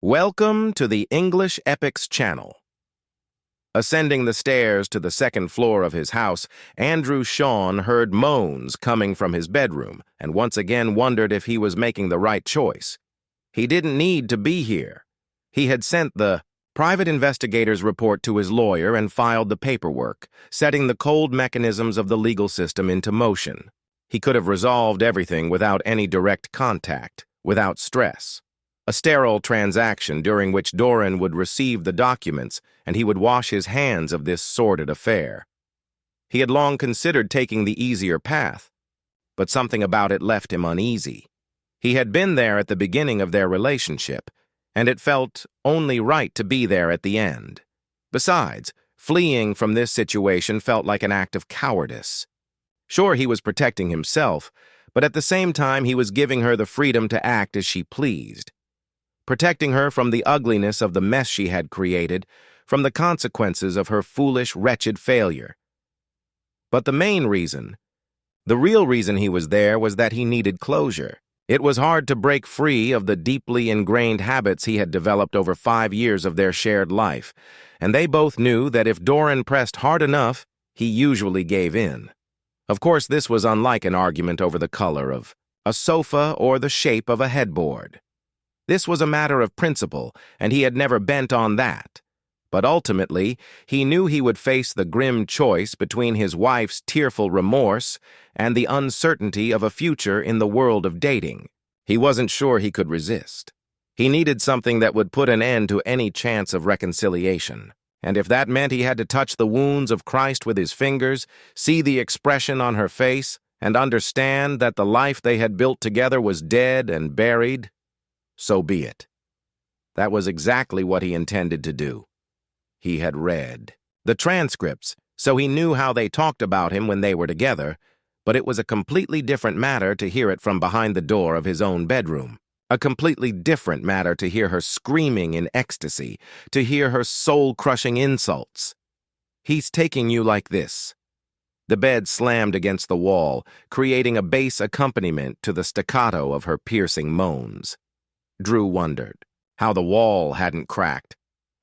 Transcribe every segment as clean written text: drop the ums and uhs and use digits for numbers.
Welcome to the English Epics channel. Ascending the stairs to the second floor of his house, Andrew Sean heard moans coming from his bedroom and once again wondered if he was making the right choice. He didn't need to be here. He had sent the private investigator's report to his lawyer and filed the paperwork, setting the cold mechanisms of the legal system into motion. He could have resolved everything without any direct contact, without stress. A sterile transaction during which Doran would receive the documents and he would wash his hands of this sordid affair. He had long considered taking the easier path, but something about it left him uneasy. He had been there at the beginning of their relationship, and it felt only right to be there at the end. Besides, fleeing from this situation felt like an act of cowardice. Sure, he was protecting himself, but at the same time he was giving her the freedom to act as she pleased. Protecting her from the ugliness of the mess she had created, from the consequences of her foolish, wretched failure. But the main reason, the real reason he was there was that he needed closure. It was hard to break free of the deeply ingrained habits he had developed over 5 years of their shared life, and they both knew that if Doran pressed hard enough, he usually gave in. Of course, this was unlike an argument over the color of a sofa or the shape of a headboard. This was a matter of principle, and he had never bent on that. But ultimately, he knew he would face the grim choice between his wife's tearful remorse and the uncertainty of a future in the world of dating. He wasn't sure he could resist. He needed something that would put an end to any chance of reconciliation. And if that meant he had to touch the wounds of Christ with his fingers, see the expression on her face, and understand that the life they had built together was dead and buried, so be it. That was exactly what he intended to do. He had read the transcripts, so he knew how they talked about him when they were together, but it was a completely different matter to hear it from behind the door of his own bedroom. A completely different matter to hear her screaming in ecstasy, to hear her soul-crushing insults. "He's taking you like this." The bed slammed against the wall, creating a bass accompaniment to the staccato of her piercing moans. Drew wondered how the wall hadn't cracked.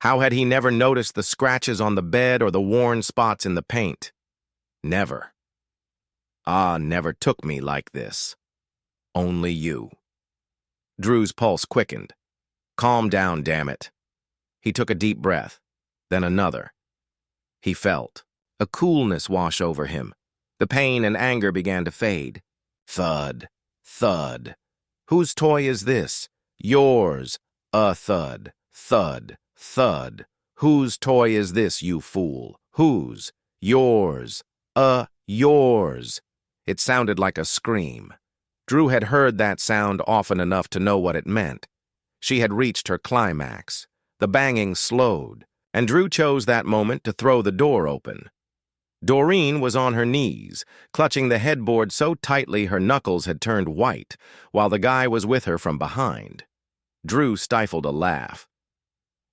How had he never noticed the scratches on the bed or the worn spots in the paint? Never. Never took me like this. Only you. Drew's pulse quickened. Calm down, damn it. He took a deep breath, then another. He felt a coolness wash over him. The pain and anger began to fade. Thud, thud. Whose toy is this? Yours. A thud, thud, thud. Whose toy is this, you fool? Whose? Yours. Yours. It sounded like a scream. Drew had heard that sound often enough to know what it meant. She had reached her climax. The banging slowed, and Drew chose that moment to throw the door open. Doreen was on her knees, clutching the headboard so tightly her knuckles had turned white, while the guy was with her from behind. Drew stifled a laugh.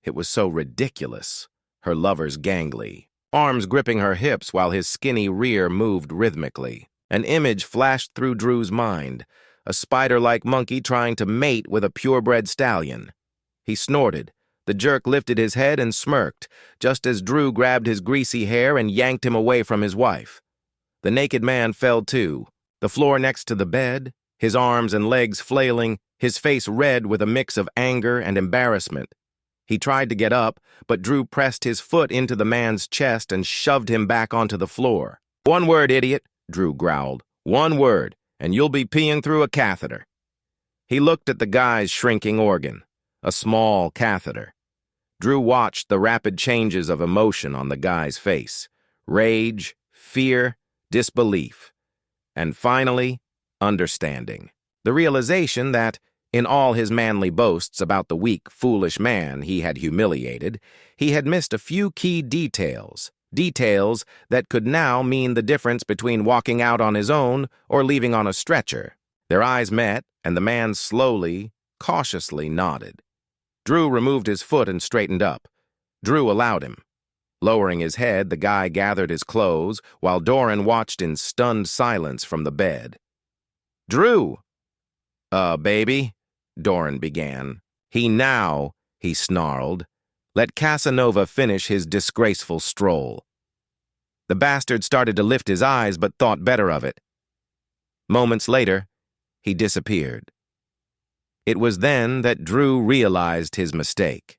It was so ridiculous, her lover's gangly, arms gripping her hips while his skinny rear moved rhythmically. An image flashed through Drew's mind, a spider-like monkey trying to mate with a purebred stallion. He snorted. The jerk lifted his head and smirked, just as Drew grabbed his greasy hair and yanked him away from his wife. The naked man fell too, the floor next to the bed, his arms and legs flailing, his face red with a mix of anger and embarrassment. He tried to get up, but Drew pressed his foot into the man's chest and shoved him back onto the floor. "One word, idiot," Drew growled. "One word, and you'll be peeing through a catheter." He looked at the guy's shrinking organ, a small catheter. Drew watched the rapid changes of emotion on the guy's face. Rage, fear, disbelief, and finally, understanding. The realization that, in all his manly boasts about the weak, foolish man he had humiliated, he had missed a few key details that could now mean the difference between walking out on his own or leaving on a stretcher. Their eyes met, and the man slowly, cautiously nodded. Drew removed his foot and straightened up. Drew allowed him. Lowering his head, the guy gathered his clothes, while Doran watched in stunned silence from the bed. "Drew!" Baby," Doran began. He now he snarled. Let Casanova finish his disgraceful stroll. The bastard started to lift his eyes but thought better of it. Moments later, he disappeared. It was then that Drew realized his mistake.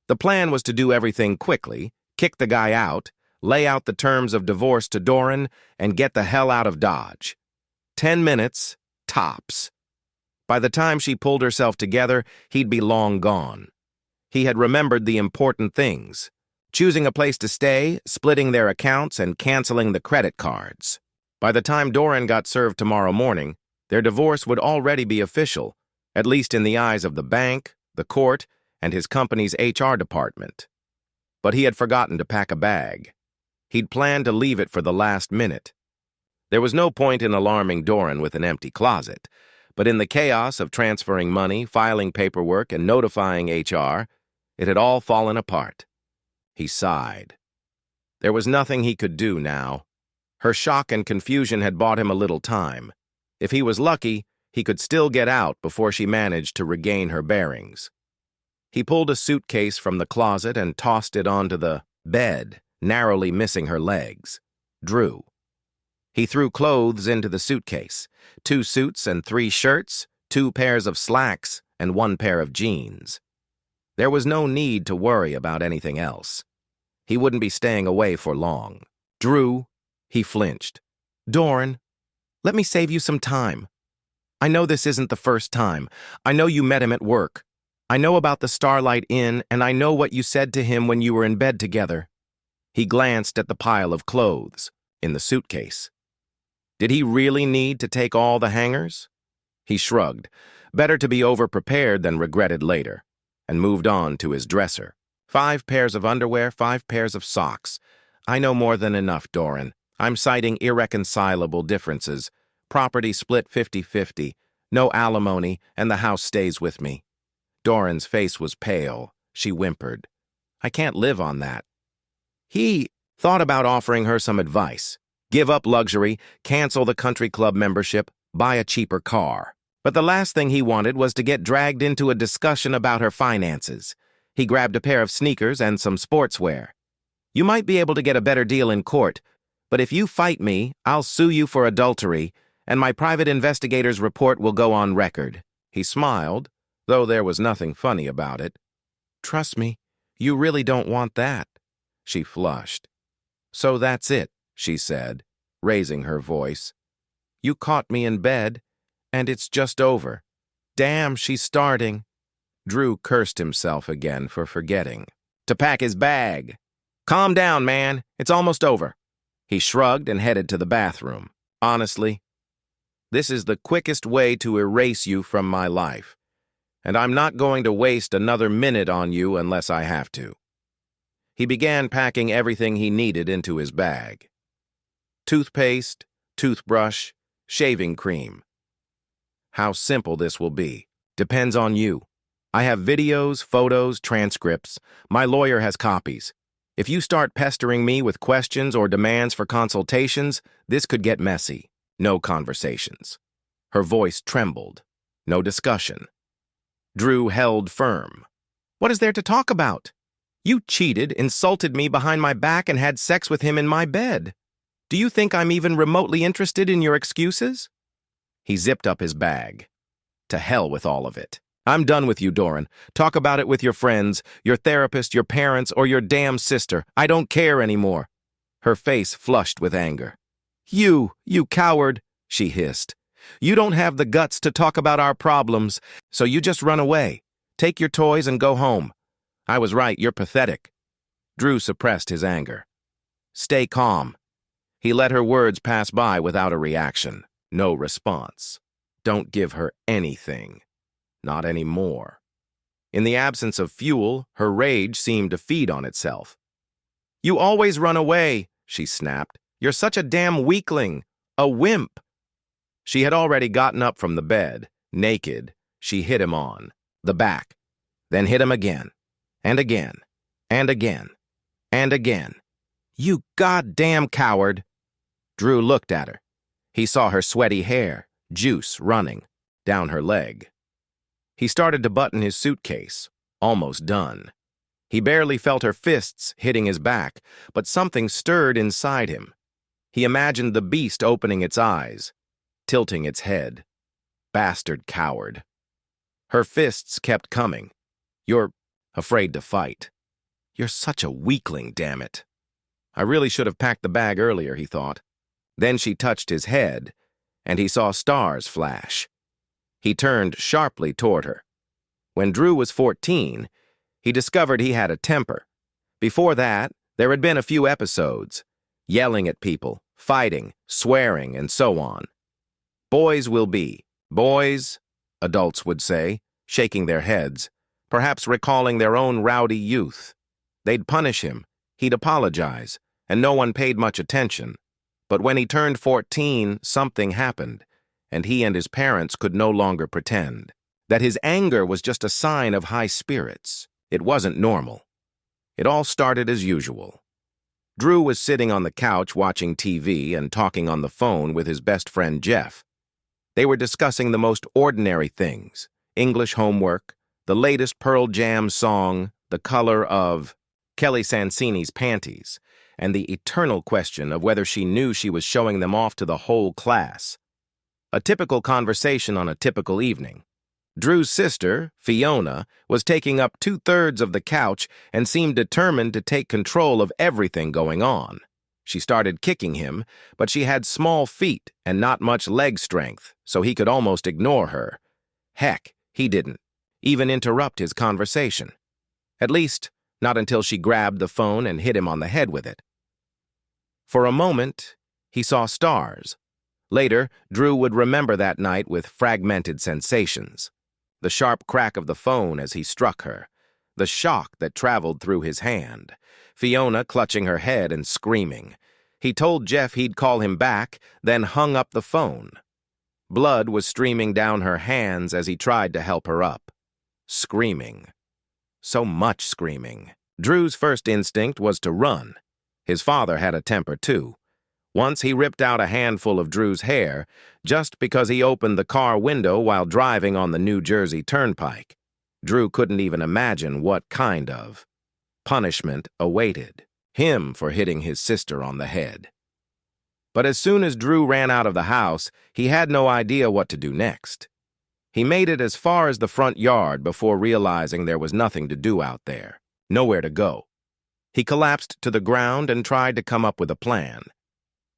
The plan was to do everything quickly, kick the guy out, lay out the terms of divorce to Doran, and get the hell out of Dodge. 10 minutes, tops. By the time she pulled herself together, he'd be long gone. He had remembered the important things: choosing a place to stay, splitting their accounts, and canceling the credit cards. By the time Doran got served tomorrow morning, their divorce would already be official, at least in the eyes of the bank, the court, and his company's HR department. But he had forgotten to pack a bag. He'd planned to leave it for the last minute. There was no point in alarming Doran with an empty closet, but in the chaos of transferring money, filing paperwork, and notifying HR, it had all fallen apart. He sighed. There was nothing he could do now. Her shock and confusion had bought him a little time. If he was lucky, he could still get out before she managed to regain her bearings. He pulled a suitcase from the closet and tossed it onto the bed, narrowly missing her legs. Drew. He threw clothes into the suitcase: 2 suits and 3 shirts, 2 pairs of slacks, and 1 pair of jeans. There was no need to worry about anything else. He wouldn't be staying away for long. Drew, he flinched. Doran, let me save you some time. I know this isn't the first time. I know you met him at work. I know about the Starlight Inn, and I know what you said to him when you were in bed together. He glanced at the pile of clothes in the suitcase. Did he really need to take all the hangers? He shrugged. Better to be over-prepared than regretted later, and moved on to his dresser. 5 pairs of underwear, 5 pairs of socks. I know more than enough, Doran. I'm citing irreconcilable differences. Property split 50-50. No alimony, and the house stays with me. Doran's face was pale. She whimpered. I can't live on that. He thought about offering her some advice. Give up luxury, cancel the country club membership, buy a cheaper car. But the last thing he wanted was to get dragged into a discussion about her finances. He grabbed a pair of sneakers and some sportswear. You might be able to get a better deal in court, but if you fight me, I'll sue you for adultery, and my private investigator's report will go on record. He smiled, though there was nothing funny about it. Trust me, you really don't want that. She flushed. So that's it, she said, raising her voice. You caught me in bed, and it's just over. Damn, she's starting. Drew cursed himself again for forgetting to pack his bag. Calm down, man. It's almost over. He shrugged and headed to the bathroom. Honestly, this is the quickest way to erase you from my life, and I'm not going to waste another minute on you unless I have to. He began packing everything he needed into his bag. Toothpaste, toothbrush, shaving cream. How simple this will be depends on you. I have videos, photos, transcripts. My lawyer has copies. If you start pestering me with questions or demands for consultations, this could get messy. No conversations. Her voice trembled. No discussion. Drew held firm. What is there to talk about? You cheated, insulted me behind my back, and had sex with him in my bed. Do you think I'm even remotely interested in your excuses? He zipped up his bag. To hell with all of it. I'm done with you, Doran. Talk about it with your friends, your therapist, your parents, or your damn sister. I don't care anymore. Her face flushed with anger. You coward, she hissed. You don't have the guts to talk about our problems, so you just run away. Take your toys and go home. I was right, you're pathetic. Drew suppressed his anger. Stay calm. He let her words pass by without a reaction. No response. Don't give her anything. Not anymore. In the absence of fuel, her rage seemed to feed on itself. You always run away, she snapped. You're such a damn weakling. A wimp. She had already gotten up from the bed. Naked, she hit him on the back, then hit him again, and again, and again, and again. You goddamn coward. Drew looked at her. He saw her sweaty hair, juice running down her leg. He started to button his suitcase. almost done. He barely felt her fists hitting his back, but something stirred inside him. He imagined the beast opening its eyes, tilting its head. Bastard coward. Her fists kept coming. You're afraid to fight. You're such a weakling, damn it. I really should have packed the bag earlier, he thought. Then she touched his head, and he saw stars flash. He turned sharply toward her. When Drew was 14, he discovered he had a temper. Before that, there had been a few episodes, yelling at people, fighting, swearing, and so on. Boys will be boys, adults would say, shaking their heads, perhaps recalling their own rowdy youth. They'd punish him, he'd apologize, and no one paid much attention. But when he turned 14, something happened, and he and his parents could no longer pretend that his anger was just a sign of high spirits. It wasn't normal. It all started as usual. Drew was sitting on the couch watching TV and talking on the phone with his best friend Jeff. They were discussing the most ordinary things: English homework, the latest Pearl Jam song, the color of Kelly Sansini's panties, and the eternal question of whether she knew she was showing them off to the whole class. A typical conversation on a typical evening. Drew's sister, Fiona, was taking up 2/3 of the couch and seemed determined to take control of everything going on. She started kicking him, but she had small feet and not much leg strength, so he could almost ignore her. Heck, he didn't even interrupt his conversation. At least, not until she grabbed the phone and hit him on the head with it. For a moment, he saw stars. Later, Drew would remember that night with fragmented sensations. The sharp crack of the phone as he struck her, the shock that traveled through his hand, Fiona clutching her head and screaming. He told Jeff he'd call him back, then hung up the phone. Blood was streaming down her hands as he tried to help her up. Screaming. So much screaming. Drew's first instinct was to run. His father had a temper too. Once he ripped out a handful of Drew's hair just because he opened the car window while driving on the New Jersey Turnpike. Drew couldn't even imagine what kind of punishment awaited him for hitting his sister on the head. But as soon as Drew ran out of the house, he had no idea what to do next. He made it as far as the front yard before realizing there was nothing to do out there, nowhere to go. He collapsed to the ground and tried to come up with a plan.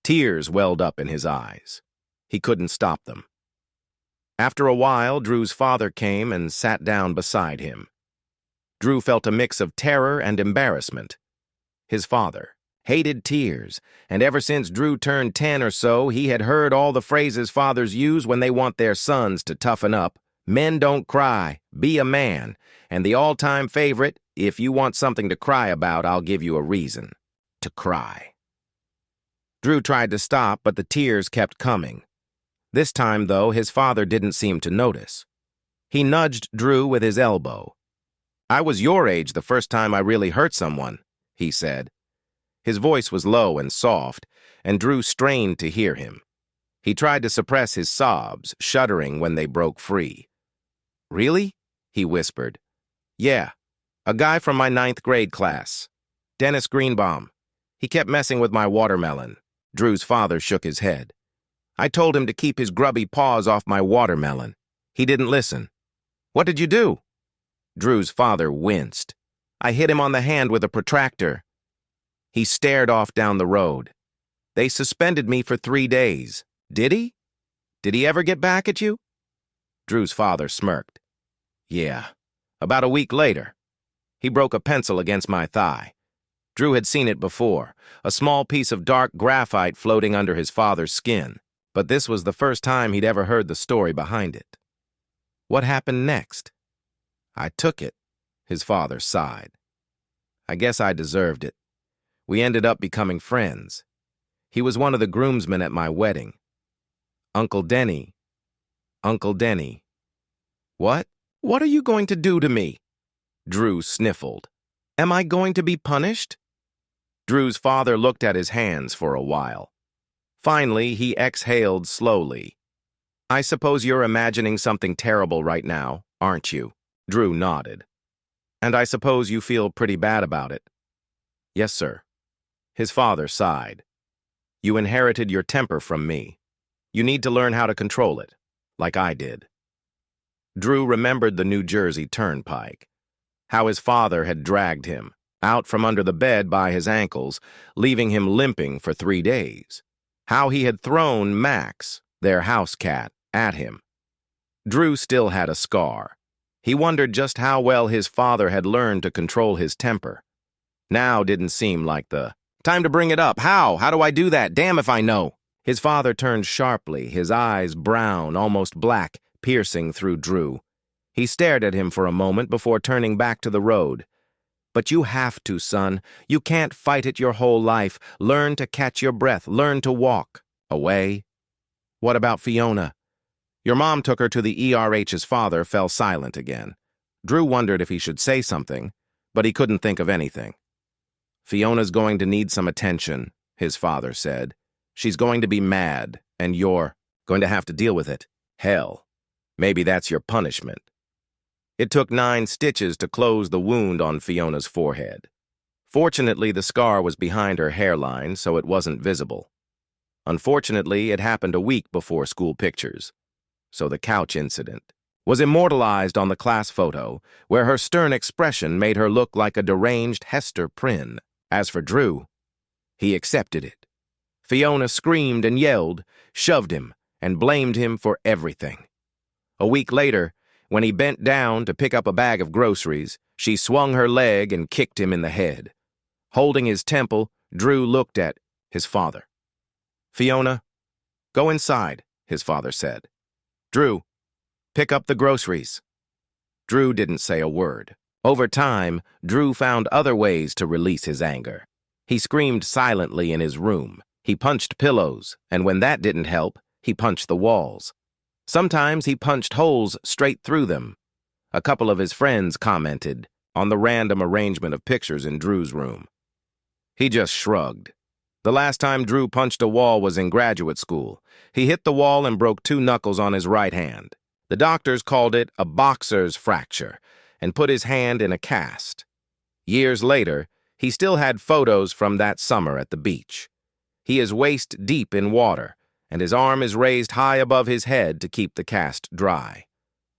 Tears welled up in his eyes. He couldn't stop them. After a while, Drew's father came and sat down beside him. Drew felt a mix of terror and embarrassment. His father hated tears, and ever since Drew turned 10 or so, he had heard all the phrases fathers use when they want their sons to toughen up. Men don't cry, be a man, and the all-time favorite, if you want something to cry about, I'll give you a reason to cry. Drew tried to stop, but the tears kept coming. This time, though, his father didn't seem to notice. He nudged Drew with his elbow. "I was your age the first time I really hurt someone," he said. His voice was low and soft, and Drew strained to hear him. He tried to suppress his sobs, shuddering when they broke free. "Really?" he whispered. "Yeah, a guy from my 9th grade class. Dennis Greenbaum. He kept messing with my watermelon." Drew's father shook his head. "I told him to keep his grubby paws off my watermelon. He didn't listen." "What did you do?" Drew's father winced. "I hit him on the hand with a protractor." He stared off down the road. "They suspended me for 3 days. Did he? Did he ever get back at you?" Drew's father smirked. "Yeah, about a week later. He broke a pencil against my thigh." Drew had seen it before, a small piece of dark graphite floating under his father's skin, but this was the first time he'd ever heard the story behind it. "What happened next?" "I took it," his father sighed. "I guess I deserved it. We ended up becoming friends. He was one of the groomsmen at my wedding. Uncle Denny. Uncle Denny." "What? What are you going to do to me?" Drew sniffled. "Am I going to be punished?" Drew's father looked at his hands for a while. Finally, he exhaled slowly. "I suppose you're imagining something terrible right now, aren't you?" Drew nodded. And I suppose you feel pretty bad about it. Yes, sir. His father sighed. You inherited your temper from me. You need to learn how to control it, like I did. Drew remembered the New Jersey Turnpike, how his father had dragged him out from under the bed by his ankles, leaving him limping for 3 days. How he had thrown Max, their house cat, at him. Drew still had a scar. He wondered just how well his father had learned to control his temper. Now didn't seem like the, "Time to bring it up. How? How do I do that? Damn if I know." His father turned sharply, his eyes brown, almost black, piercing through Drew. He stared at him for a moment before turning back to the road. "But you have to, son. You can't fight it your whole life. Learn to catch your breath. Learn to walk. Away." "What about Fiona?" "Your mom took her to the ER." His father fell silent again. Drew wondered if he should say something, but he couldn't think of anything. "Fiona's going to need some attention," his father said. "She's going to be mad, and you're going to have to deal with it. Hell, maybe that's your punishment." It took 9 stitches to close the wound on Fiona's forehead. Fortunately, the scar was behind her hairline, so it wasn't visible. Unfortunately, it happened a week before school pictures. So the couch incident was immortalized on the class photo, where her stern expression made her look like a deranged Hester Prynne. As for Drew, he accepted it. Fiona screamed and yelled, shoved him, and blamed him for everything. A week later, when he bent down to pick up a bag of groceries, she swung her leg and kicked him in the head. Holding his temple, Drew looked at his father. "Fiona, go inside," his father said. "Drew, pick up the groceries." Drew didn't say a word. Over time, Drew found other ways to release his anger. He screamed silently in his room. He punched pillows, and when that didn't help, he punched the walls. Sometimes he punched holes straight through them. A couple of his friends commented on the random arrangement of pictures in Drew's room. He just shrugged. The last time Drew punched a wall was in graduate school. He hit the wall and broke 2 knuckles on his right hand. The doctors called it a boxer's fracture and put his hand in a cast. Years later, he still had photos from that summer at the beach. He is waist deep in water, and his arm is raised high above his head to keep the cast dry.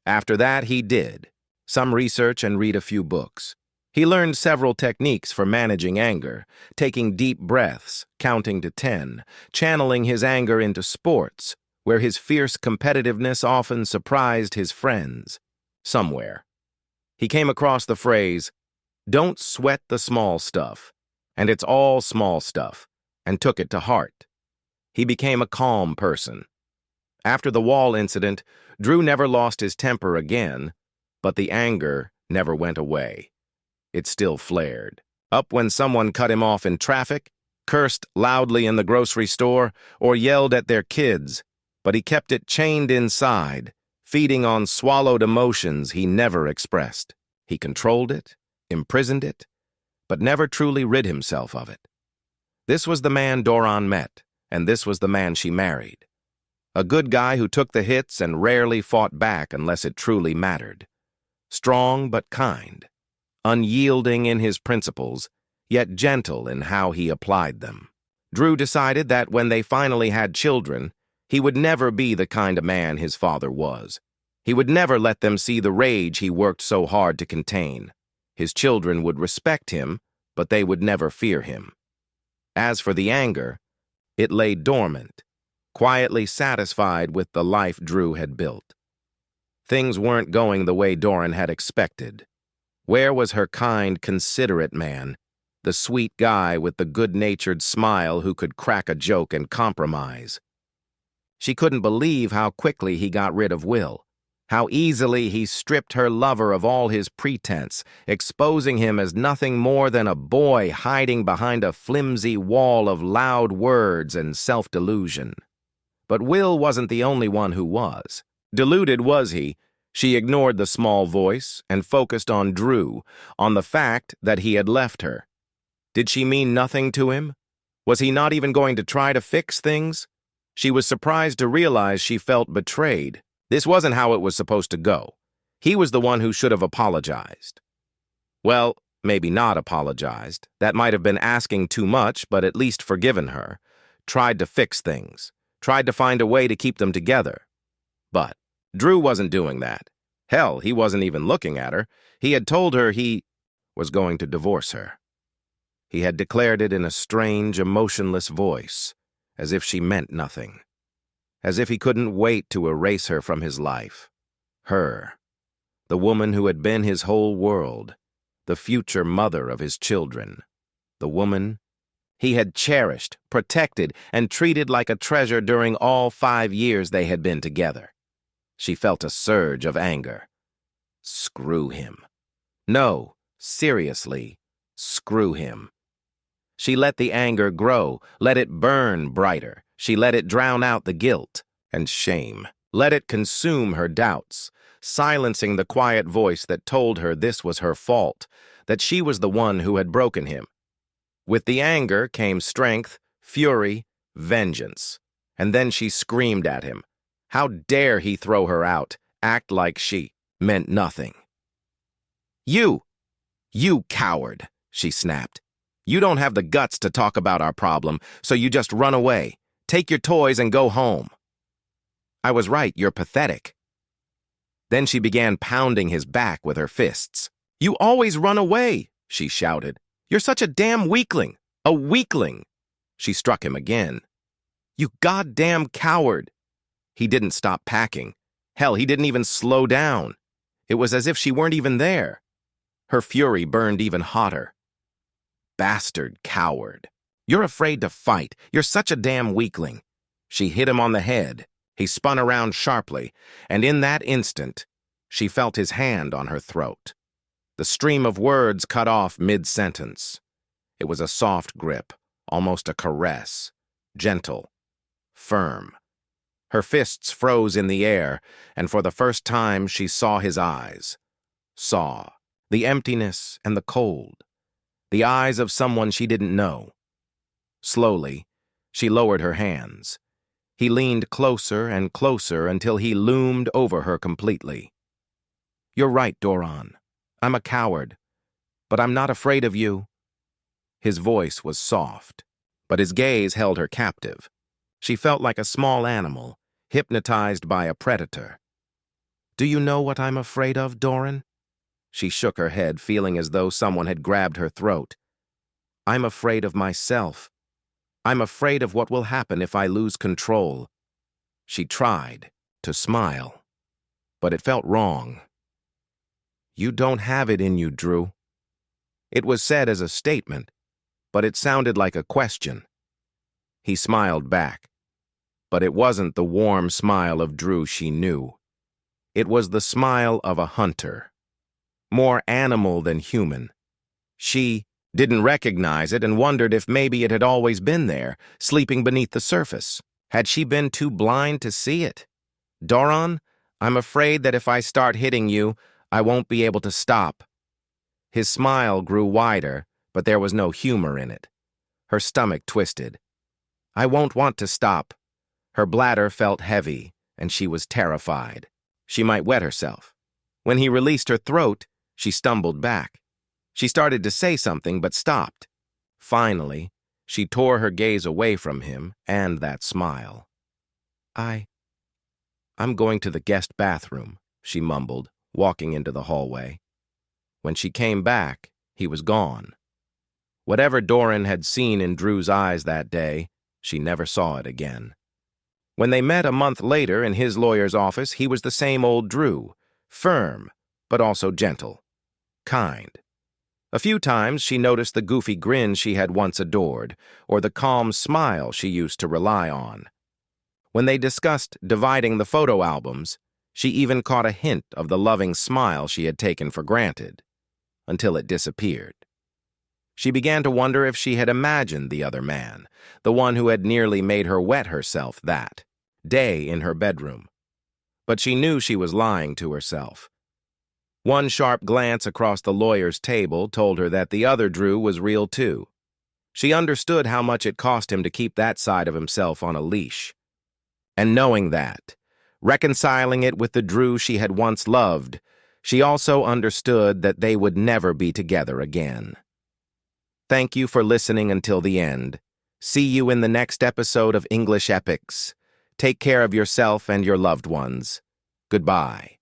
After that, he did some research and read a few books. He learned several techniques for managing anger, taking deep breaths, counting to 10, channeling his anger into sports, where his fierce competitiveness often surprised his friends. Somewhere, he came across the phrase, "Don't sweat the small stuff," and it's all small stuff, and took it to heart. He became a calm person. After the wall incident, Drew never lost his temper again, but the anger never went away. It still flared. Up when someone cut him off in traffic, cursed loudly in the grocery store, or yelled at their kids, but he kept it chained inside, feeding on swallowed emotions he never expressed. He controlled it, imprisoned it, but never truly rid himself of it. This was the man Doron met, and this was the man she married. A good guy who took the hits and rarely fought back unless it truly mattered. Strong but kind. Unyielding in his principles, yet gentle in how he applied them. Drew decided that when they finally had children, he would never be the kind of man his father was. He would never let them see the rage he worked so hard to contain. His children would respect him, but they would never fear him. As for the anger, it lay dormant, quietly satisfied with the life Drew had built. Things weren't going the way Doron had expected. Where was her kind, considerate man, the sweet guy with the good-natured smile who could crack a joke and compromise? She couldn't believe how quickly he got rid of Will, how easily he stripped her lover of all his pretense, exposing him as nothing more than a boy hiding behind a flimsy wall of loud words and self-delusion. But Will wasn't the only one who was. Deluded was he. She ignored the small voice and focused on Drew, on the fact that he had left her. Did she mean nothing to him? Was he not even going to try to fix things? She was surprised to realize she felt betrayed. This wasn't how it was supposed to go. He was the one who should have apologized. Well, maybe not apologized. That might have been asking too much, but at least forgiven her. Tried to fix things. Tried to find a way to keep them together. But Drew wasn't doing that. Hell, he wasn't even looking at her. He had told her he was going to divorce her. He had declared it in a strange, emotionless voice, as if she meant nothing. As if he couldn't wait to erase her from his life. Her, the woman who had been his whole world, the future mother of his children, the woman he had cherished, protected, and treated like a treasure during all 5 years they had been together. She felt a surge of anger. Screw him. No, seriously, screw him. She let the anger grow, let it burn brighter. She let it drown out the guilt and shame. Let it consume her doubts, silencing the quiet voice that told her this was her fault, that she was the one who had broken him. With the anger came strength, fury, vengeance. And then she screamed at him. How dare he throw her out, act like she meant nothing. You coward, she snapped. You don't have the guts to talk about our problem, so you just run away. Take your toys and go home. I was right, you're pathetic. Then she began pounding his back with her fists. You always run away, she shouted. You're such a damn weakling. A weakling. She struck him again. You goddamn coward. He didn't stop packing. Hell, he didn't even slow down. It was as if she weren't even there. Her fury burned even hotter. Bastard coward. You're afraid to fight. You're such a damn weakling. She hit him on the head. He spun around sharply, and in that instant, she felt his hand on her throat. The stream of words cut off mid-sentence. It was a soft grip, almost a caress, gentle, firm. Her fists froze in the air, and for the first time she saw his eyes. Saw the emptiness and the cold. The eyes of someone she didn't know. Slowly, she lowered her hands. He leaned closer and closer until he loomed over her completely. You're right, Doran. I'm a coward, but I'm not afraid of you. His voice was soft, but his gaze held her captive. She felt like a small animal, hypnotized by a predator. Do you know what I'm afraid of, Doran? She shook her head, feeling as though someone had grabbed her throat. I'm afraid of myself. I'm afraid of what will happen if I lose control. She tried to smile, but it felt wrong. You don't have it in you, Drew. It was said as a statement, but it sounded like a question. He smiled back, but it wasn't the warm smile of Drew she knew. It was the smile of a hunter, more animal than human. She didn't recognize it and wondered if maybe it had always been there, sleeping beneath the surface. Had she been too blind to see it? Doran, I'm afraid that if I start hitting you, I won't be able to stop. His smile grew wider, but there was no humor in it. Her stomach twisted. I won't want to stop. Her bladder felt heavy, and she was terrified. She might wet herself. When he released her throat, she stumbled back. She started to say something, but stopped. Finally, she tore her gaze away from him and that smile. I'm going to the guest bathroom, she mumbled, walking into the hallway. When she came back, he was gone. Whatever Doran had seen in Drew's eyes that day, she never saw it again. When they met a month later in his lawyer's office, he was the same old Drew, firm, but also gentle, kind. A few times she noticed the goofy grin she had once adored, or the calm smile she used to rely on. When they discussed dividing the photo albums, she even caught a hint of the loving smile she had taken for granted, until it disappeared. She began to wonder if she had imagined the other man, the one who had nearly made her wet herself that day in her bedroom. But she knew she was lying to herself. One sharp glance across the lawyer's table told her that the other Drew was real too. She understood how much it cost him to keep that side of himself on a leash. And knowing that, reconciling it with the Drew she had once loved, She also understood that they would never be together again. Thank you for listening until the end. See you in the next episode of English Epics. Take care of yourself and your loved ones. Goodbye.